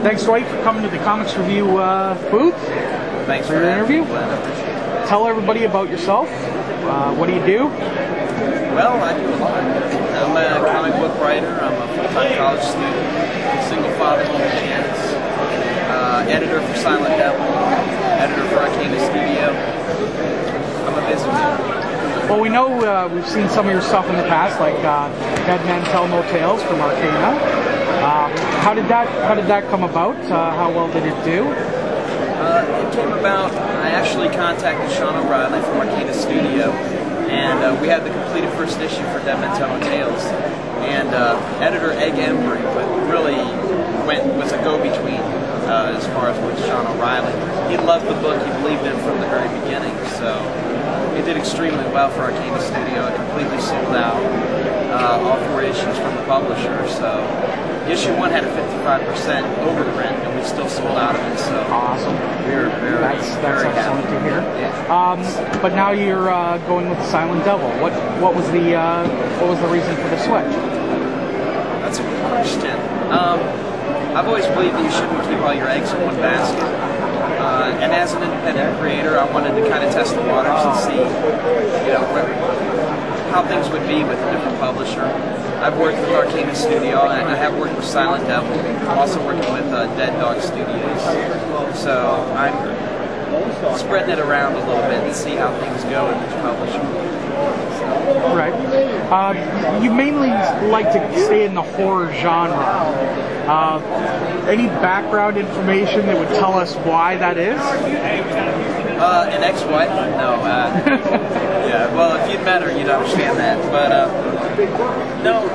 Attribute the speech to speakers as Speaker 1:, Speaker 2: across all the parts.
Speaker 1: Thanks, Dwight, for coming to the Comics Review booth.
Speaker 2: Thanks
Speaker 1: for your interview. Tell everybody about yourself. What do you do?
Speaker 2: Well, I do a lot. I'm a comic book writer. I'm a full-time college student, single father, editor for Silent Devil, editor for Arcana Studio. I'm a busy man.
Speaker 1: Well, we know we've seen some of your stuff in the past, like Dead Men Tell No Tales from Arcana. How did that come about? How well did it do?
Speaker 2: It came about, I actually contacted Sean O'Reilly from Arcana Studio, and we had the completed first issue for Dead Men Tell No Tales. And editor Egg Embry really was a go-between as far as with Sean O'Reilly. He loved the book, he believed in it from the very beginning, so it did extremely well for Arcana Studio. It completely sold out all 4 issues from the publisher, so issue 1 had a 55% overprint, and we still sold out of it. So
Speaker 1: awesome!
Speaker 2: We're very
Speaker 1: excellent
Speaker 2: happy
Speaker 1: to hear.
Speaker 2: Yeah.
Speaker 1: But now you're going with the Silent Devil. What was the reason for the switch?
Speaker 2: That's a good question. I've always believed that you shouldn't keep all your eggs in one basket. And as an independent creator, I wanted to kind of test the waters and see, how things would be with a different publisher. I've worked with Arcana Studio, and I have worked with Silent Devil. I'm also working with Dead Dog Studios. So I'm spreading it around a little bit and see how things go in each publisher.
Speaker 1: Right. You mainly like to stay in the horror genre. Any background information that would tell us why that is?
Speaker 2: An ex-wife? No. Yeah, well, if you'd met her, you'd understand that. But, no,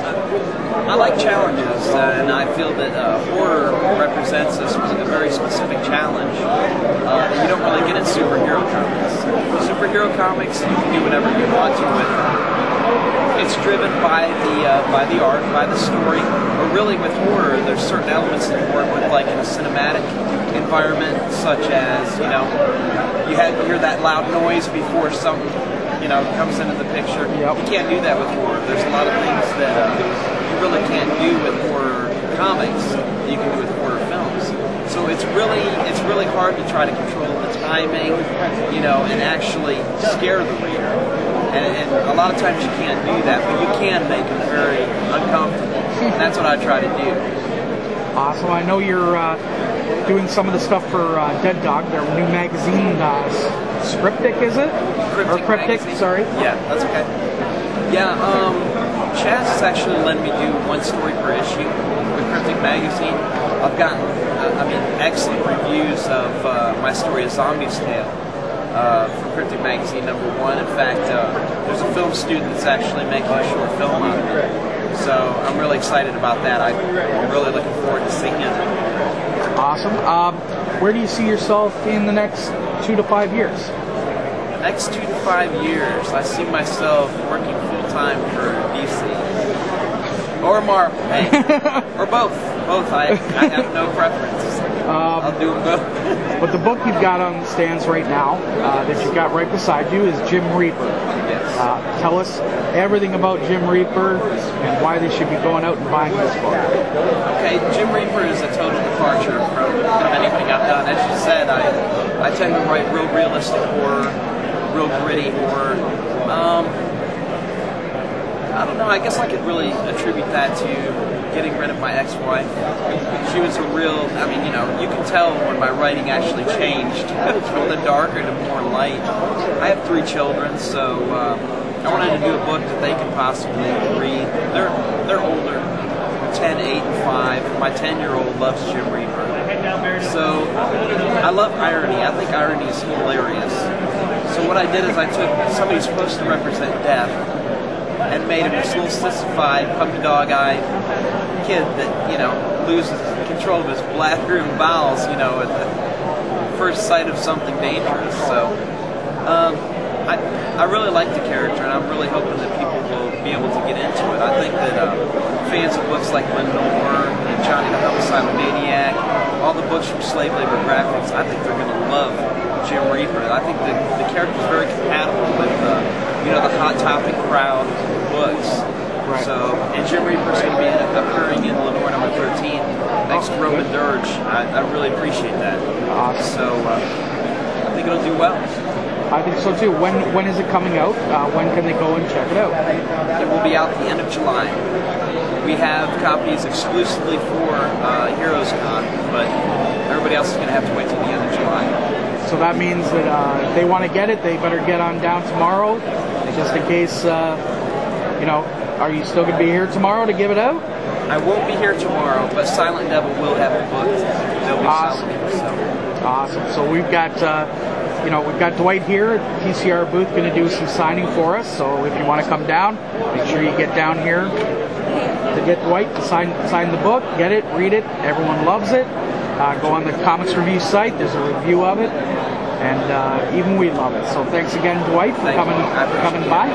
Speaker 2: I like challenges, and I feel that horror represents a very specific challenge that you don't really get in superhero comics. Superhero comics, you can do whatever you want to with them. It's driven by the art, by the story, or really with horror, there's certain elements that you work with, like in a cinematic environment, such as, you hear that loud noise before something, comes into the picture.
Speaker 1: Yep.
Speaker 2: You can't do that with horror. There's a lot of things that you really can't do with horror comics that you can do with horror films. So it's really hard to try to control the timing, and actually scare the reader. And a lot of times you can't do that, but you can make them very uncomfortable. And that's what I try to do.
Speaker 1: Awesome. I know you're doing some of the stuff for Dead Dog, their new magazine, Cryptic, is it? Cryptic, sorry.
Speaker 2: Yeah, that's okay. Yeah, Chaz has actually let me do 1 story per issue with Cryptic magazine. I've gotten, excellent reviews of my story, A Zombie's Tale, from Cryptic magazine #1. In fact, there's a film student that's actually making a short film out of it. So I'm really excited about that. I'm really looking forward to seeing it.
Speaker 1: Awesome. Where do you see yourself in the next 2 to 5 years?
Speaker 2: The next 2 to 5 years, I see myself working full-time for DC. Or Marvel, hey. Or both. Both. I have no preference. I'll do them both.
Speaker 1: But the book you've got on the stands right now, that you've got right beside you, is Jim Reaper.
Speaker 2: Yes.
Speaker 1: Tell us everything about Jim Reaper and why they should be going out and buying this book.
Speaker 2: Okay, Jim Reaper is a total departure from anything I've done. As you said, I tend to write real realistic horror, real gritty horror. I don't know, I guess I could really attribute that to getting rid of my ex-wife. She was a real, you can tell when my writing actually changed from the darker to more light. I have 3 children, so I wanted to do a book that they could possibly read. They're older, 10, 8, and 5. My 10-year-old loves Jim Reaper. So I love irony. I think irony is hilarious. So what I did is I took somebody who's supposed to represent death and made him this little sissified, puppy dog-eyed kid that, loses control of his bladder and bowels, at the first sight of something dangerous. So, I really like the character, and I'm really hoping that people will be able to get into it. I think that fans of books like Lenore and Johnny the Homicidal Maniac, all the books from Slave Labor Graphics, I think they're going to love Jim Reaper. I think the character is very compatible with the Hot Topic crowd books.
Speaker 1: Right.
Speaker 2: So, and Jim Reaper's going to be appearing in Lenore #13 next next Roman Dirge. I really appreciate that.
Speaker 1: Awesome.
Speaker 2: So I think it'll do well.
Speaker 1: I think so too. When is it coming out? When can they go and check it out?
Speaker 2: It will be out the end of July. We have copies exclusively for Heroescon, but everybody else is going to have to wait till the end of July.
Speaker 1: So that means that if they want to get it, they better get on down tomorrow, just in case. Are you still going to be here tomorrow to give it out?
Speaker 2: I won't be here tomorrow, but Silent Devil will have it booked. They'll be
Speaker 1: Awesome.
Speaker 2: selling it. So.
Speaker 1: Awesome. So we've got. We've got Dwight here at the TCR booth going to do some signing for us. So if you want to come down, make sure you get down here to get Dwight to sign the book. Get it, read it. Everyone loves it. Go on the Comics Review site. There's a review of it, and even we love it. So thanks again, Dwight, for coming by.